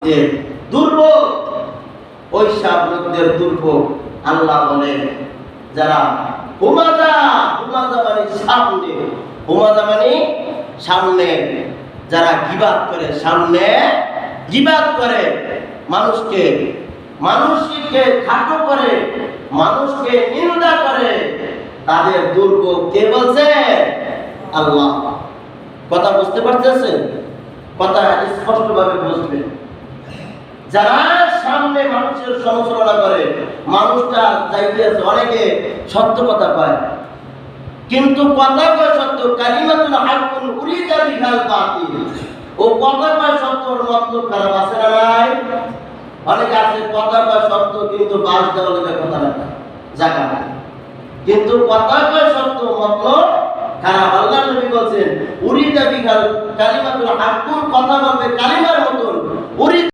যে দুর্ভোগ, ওই সব লোকদের দুর্ভোগ আল্লাহ বলেন যারা হুমাজা মানে সামনে, হুমাজা মানে সামনে, যারা গীবাত করে, সামনে গীবাত করে, মানুষকে খাটো করে, মানুষকে নিন্দা করে, তাদের দুর্ভোগ কে বলছে? আল্লাহ। কথা বুঝতে পারতেছেন? কথা স্পষ্টভাবে বুঝবেন। যারা সামনে মানুষের সমালোচনা করে, মানুষটা চাইতে আছে, অনেকে সত্য কথা পায় কিন্তু কথা কয় সত্য, কালিমাতুল হাক্কুন উরিদা বিহাল বাতিল, ও কথা কয় সত্যর মতলব খারাপ আছে না নাই? অনেকে আছে কথা কয় সত্য কিন্তু বাস দেওয়া লাগে কথা না জায়গা না, কিন্তু কথা কয় সত্য মতলব খারাপ। আল্লাহ নবী বলেন উরিদা বিহাল কালিমাতুল হাক্কুন, কথা বলবে কালিমার মতন,